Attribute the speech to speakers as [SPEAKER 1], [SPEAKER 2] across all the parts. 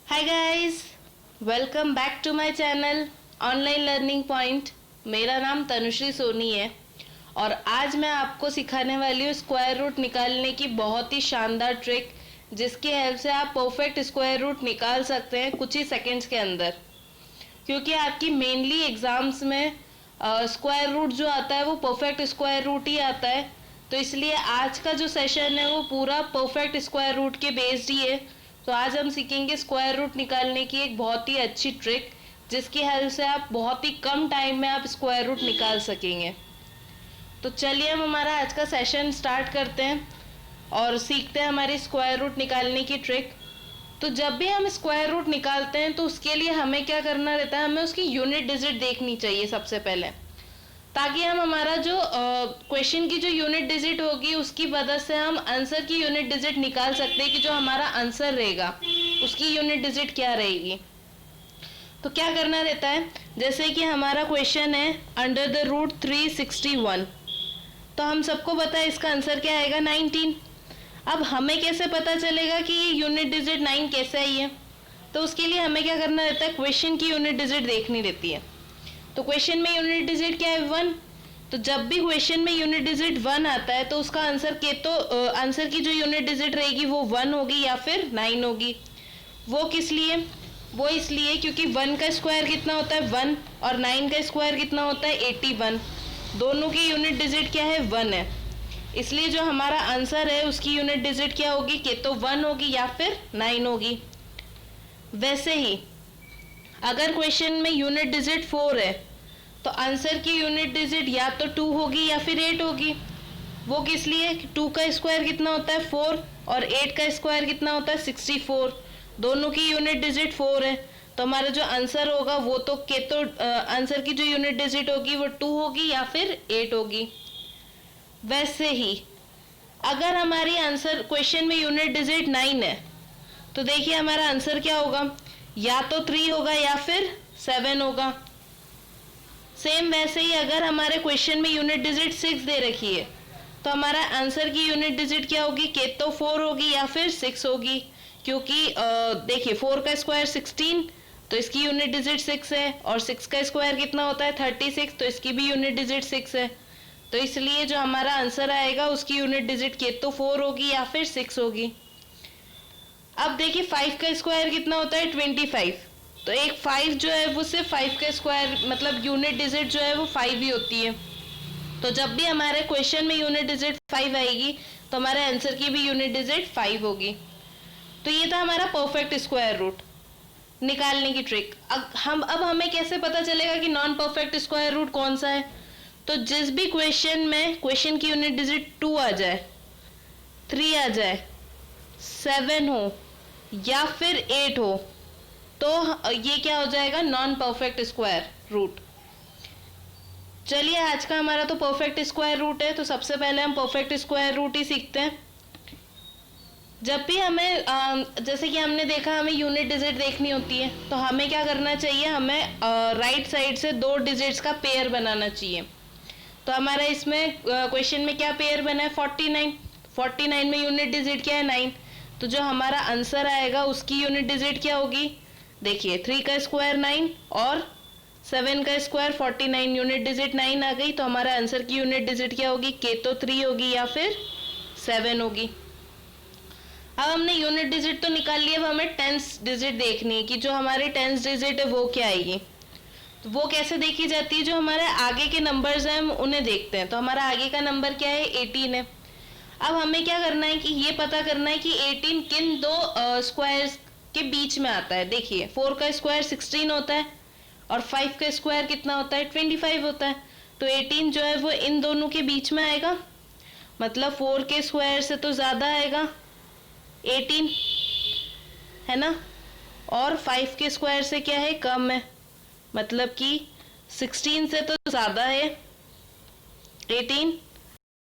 [SPEAKER 1] Hi guys, welcome back to my channel online learning point. मेरा नाम तनुश्री सोनी है और आज मैं आपको सिखाने वाली हूँ स्क्वायर रूट निकालने की बहुत ही शानदार ट्रिक, जिसकी हेल्प से आप परफेक्ट स्क्वायर रूट निकाल सकते हैं कुछ ही सेकंड्स के अंदर। क्योंकि आपकी मेनली एग्जाम्स में स्क्वायर रूट जो आता है वो परफेक्ट स्क्वायर रूट ही आता है, तो इसलिए आज का जो सेशन है वो पूरा परफेक्ट स्क्वायर रूट के बेस्ड ही है। तो आज हम सीखेंगे स्क्वायर रूट निकालने की एक बहुत ही अच्छी ट्रिक, जिसकी हेल्प से आप बहुत ही कम टाइम में आप स्क्वायर रूट निकाल सकेंगे। तो चलिए हम हमारा आज का सेशन स्टार्ट करते हैं और सीखते हैं हमारी स्क्वायर रूट निकालने की ट्रिक। तो जब भी हम स्क्वायर रूट निकालते हैं तो उसके लिए हमें क्या करना रहता है, हमें उसकी यूनिट डिजिट देखनी चाहिए सबसे पहले, ताकि हम हमारा जो क्वेश्चन की जो यूनिट डिजिट होगी उसकी वजह से हम आंसर की यूनिट डिजिट निकाल सकते हैं कि जो हमारा आंसर रहेगा उसकी यूनिट डिजिट क्या रहेगी। तो क्या करना रहता है, जैसे कि हमारा क्वेश्चन है अंडर द रूट 361, तो हम सबको पता है इसका आंसर क्या आएगा 19। अब हमें कैसे पता चलेगा कि ये यूनिट डिजिट 9 कैसे आई है, तो उसके लिए हमें क्या करना रहता है, क्वेश्चन की यूनिट डिजिट देखनी रहती है। तो क्वेश्चन में यूनिट डिजिट क्या है 1, तो जब भी क्वेश्चन में यूनिट डिजिट 1 आता है तो उसका आंसर के तो आंसर की जो यूनिट डिजिट रहेगी वो 1 होगी या फिर 9 होगी। वो किस लिए, वो इसलिए क्योंकि 1 का स्क्वायर कितना होता है 1 और 9 का स्क्वायर कितना होता है 81, दोनों की यूनिट डिजिट क्या है 1 है, इसलिए जो हमारा आंसर है उसकी यूनिट डिजिट क्या होगी, के तो 1 होगी या फिर 9 होगी। वैसे ही अगर क्वेश्चन में यूनिट डिजिट 4 है तो आंसर की यूनिट डिजिट या तो 2 होगी या फिर 8 होगी। वो किस लिए, 2 का स्क्वायर कितना होता है 4 और 8 का स्क्वायर कितना होता है 64, दोनों की यूनिट डिजिट 4 है, तो हमारा जो आंसर होगा वो तो के तो आंसर की जो यूनिट डिजिट होगी वो 2 होगी या फिर 8 होगी। वैसे ही अगर हमारी आंसर क्वेश्चन में यूनिट डिजिट 9 है तो देखिए हमारा आंसर क्या होगा, या तो 3 होगा या फिर 7 होगा। सेम वैसे ही अगर हमारे क्वेश्चन में यूनिट डिजिट 6 दे रखी है तो हमारा आंसर की यूनिट डिजिट क्या होगी, के तो 4 होगी या फिर 6 होगी, क्योंकि देखिए 4 का स्क्वायर 16 तो इसकी यूनिट डिजिट 6 है और 6 का स्क्वायर कितना होता है 36 तो इसकी भी यूनिट डिजिट 6 है, तो इसलिए जो हमारा आंसर आएगा उसकी यूनिट डिजिट के तो 4 होगी या फिर 6 होगी। अब देखिए 5 का स्क्वायर कितना होता है 25, तो एक 5 जो है वो सिर्फ 5 का स्क्वायर मतलब यूनिट डिजिट जो है वो 5 ही होती है, तो जब भी हमारे क्वेश्चन में यूनिट डिजिट 5 आएगी तो हमारे आंसर की भी यूनिट डिजिट 5 होगी। तो ये था हमारा परफेक्ट स्क्वायर रूट निकालने की ट्रिक। अब हमें कैसे पता चलेगा कि नॉन परफेक्ट स्क्वायर रूट कौन सा है, तो जिस भी क्वेश्चन में क्वेश्चन की यूनिट डिजिट 2 आ जाए, 3 आ जाए, 7 हो या फिर 8 हो, तो ये क्या हो जाएगा, नॉन परफेक्ट स्क्वायर रूट। चलिए आज का हमारा तो परफेक्ट स्क्वायर रूट है, तो सबसे पहले हम परफेक्ट स्क्वायर रूट ही सीखते हैं। जब भी हमें जैसे कि हमने देखा हमें यूनिट डिजिट देखनी होती है तो हमें क्या करना चाहिए, हमें राइट साइड से 2 डिजिट्स का पेयर बनाना चाहिए। तो हमारा इसमें क्वेश्चन में क्या पेयर बना है 49, 49 में यूनिट डिजिट क्या है 9, तो जो हमारा आंसर आएगा उसकी यूनिट डिजिट क्या होगी, देखिए 3 का स्क्वायर 9 और 7 का स्क्वायर 49, यूनिट डिजिट 9 आ गई, तो हमारा आंसर की यूनिट डिजिट क्या होगी, के तो 3 होगी या फिर 7 होगी। अब हमने यूनिट डिजिट तो निकाल लिया, अब हमें टेंस डिजिट देखनी है कि जो हमारे टेंस डिजिट है वो क्या आएगी। तो वो कैसे देखी जाती है, जो हमारे आगे के नंबर्स हैं हम उन्हें देखते हैं। तो हमारा आगे का नंबर क्या है 18 है। अब हमें क्या करना है कि ये पता करना है कि 18 किन दो स्क्वायर्स के बीच में आता है। देखिए 4 का स्क्वायर 16 होता है और 5 का स्क्वायर कितना होता है 25 होता है, तो 18 जो है वो इन दोनों के बीच में आएगा, मतलब 4 के स्क्वायर से तो ज़्यादा आएगा 18, है ना, और 5 के स्क्वायर से क्या है कम है, मतलब कि 16 से तो ज़्यादा है 18,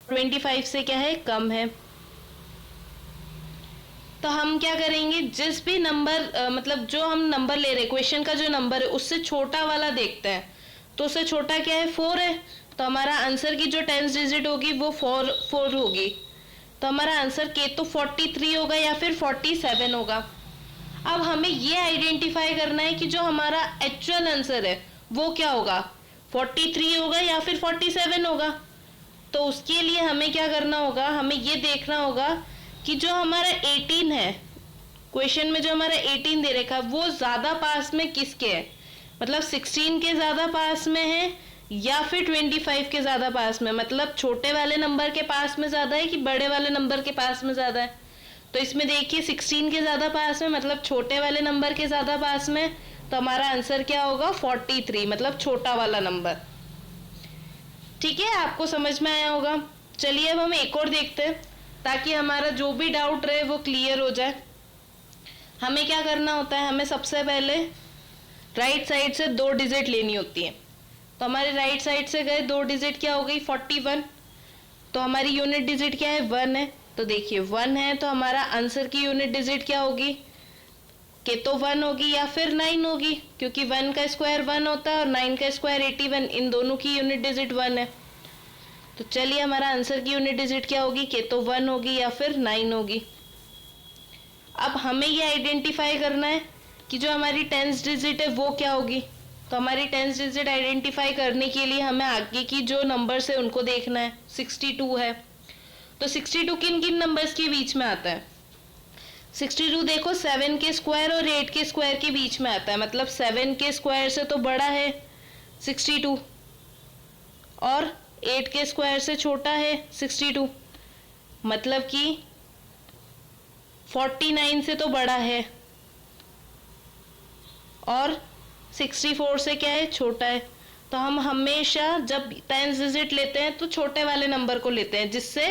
[SPEAKER 1] 25 से क्या है कम है। तो हम क्या करेंगे, जिस भी नंबर मतलब जो हम नंबर ले रहे क्वेश्चन का जो नंबर है उससे छोटा वाला देखते हैं, तो उससे छोटा क्या है 4 है, तो हमारा आंसर की जो टेंस डिजिट होगी वो 4 होगी, तो हमारा आंसर के तो 43 होगा या फिर 47 होगा। अब हमें ये आइडेंटिफाई करना है कि जो हमारा एक्चुअल आंसर है वो क्या होगा, 43 होगा या फिर 47 होगा। तो उसके लिए हमें क्या करना होगा, हमें ये देखना होगा कि जो हमारा 18 है, क्वेश्चन में जो हमारा 18 दे रखा है वो ज़्यादा पास में किसके है, मतलब 16 के ज़्यादा पास में है या फिर 25 के ज़्यादा पास में, मतलब छोटे वाले नंबर के पास में ज़्यादा है कि बड़े वाले नंबर के पास में ज़्यादा है। तो इसमें देखिए 16 के ज़्यादा पास में, मतलब छोटे वाले नंबर के ज़्यादा पास में, तो हमारा आंसर क्या होगा 43, मतलब छोटा वाला नंबर। ठीक है, आपको समझ में आया होगा। चलिए अब हम एक और देखते हैं ताकि हमारा जो भी डाउट रहे वो क्लियर हो जाए। हमें क्या करना होता है, हमें सबसे पहले राइट साइड से 2 डिजिट लेनी होती है। तो हमारे राइट साइड से गए 2 डिजिट, क्या हो गई 41। तो हमारी यूनिट डिजिट क्या है 1 है। तो देखिए 1 है तो हमारा आंसर की यूनिट डिजिट क्या होगी, कि तो 1 होगी या फिर 9 होगी, क्योंकि 1 का स्क्वायर 1 होता है और 9 का स्क्वायर 81, इन दोनों की यूनिट डिजिट 1 है। तो चलिए हमारा आंसर की यूनिट डिजिट क्या होगी, कि तो 1 होगी या फिर 9 होगी। अब हमें ये आइडेंटिफाई करना है कि जो हमारी 10th डिजिट है वो क्या होगी। तो हमारी 10th डिजिट आइडेंटिफाई करने के लिए हमें आगे की जो नंबर्स है उनको देखना है। 62 है, तो 62 किन किन नंबर्स के बीच में आता है, 62 देखो 7 के स्क्वायर और 8 के स्क्वायर के बीच में आता है, मतलब 7 के स्क्वायर से तो बड़ा है 62 और 8 के स्क्वायर से छोटा है 62, मतलब कि 49 से तो बड़ा है और 64 से क्या है, छोटा है। तो हम हमेशा जब 10th डिजिट लेते हैं तो छोटे वाले नंबर को लेते हैं, जिससे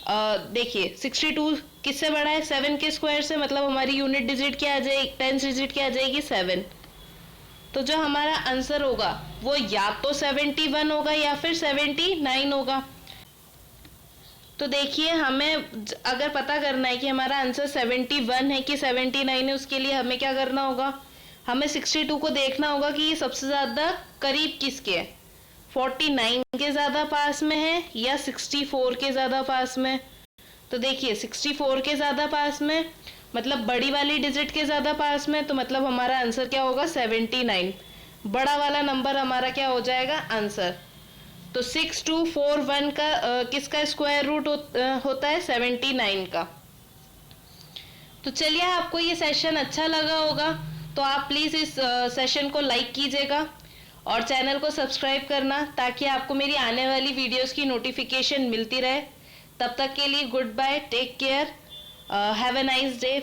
[SPEAKER 1] देखिए 62 किससे बड़ा है, 7 के स्क्वायर से, मतलब हमारी यूनिट डिजिट क्या आ जाएगी, 10th डिजिट क्या आ जाएगी 7। तो जो हमारा आंसर होगा वो या तो 71 होगा या फिर 79 होगा। तो देखिए हमें अगर पता करना है कि हमारा आंसर 71 है कि 79 है, उसके लिए हमें क्या करना होगा, हमें 62 को देखना होगा कि ये सबसे ज़्यादा करीब किसके है, 49 के ज़्यादा पास में है या 64 के ज़्यादा पास में। तो देखिए 64 के ज़्यादा पास में, मतलब बड़ी वाली डिजिट के ज़्यादा पास में, तो मतलब हमारा आंसर क्या होगा 79, बड़ा वाला नंबर हमारा क्या हो जाएगा आंसर। तो 6241 का किसका स्क्वायर रूट होता है 79 का। तो चलिए आपको ये सेशन अच्छा लगा होगा तो आप प्लीज़ इस सेशन को लाइक कीजिएगा और चैनल को सब्सक्राइब करना ताकि आपको मेरी आने वाली वीडियोस की नोटिफिकेशन मिलती रहे। तब तक के लिए good bye, take care, have a nice day.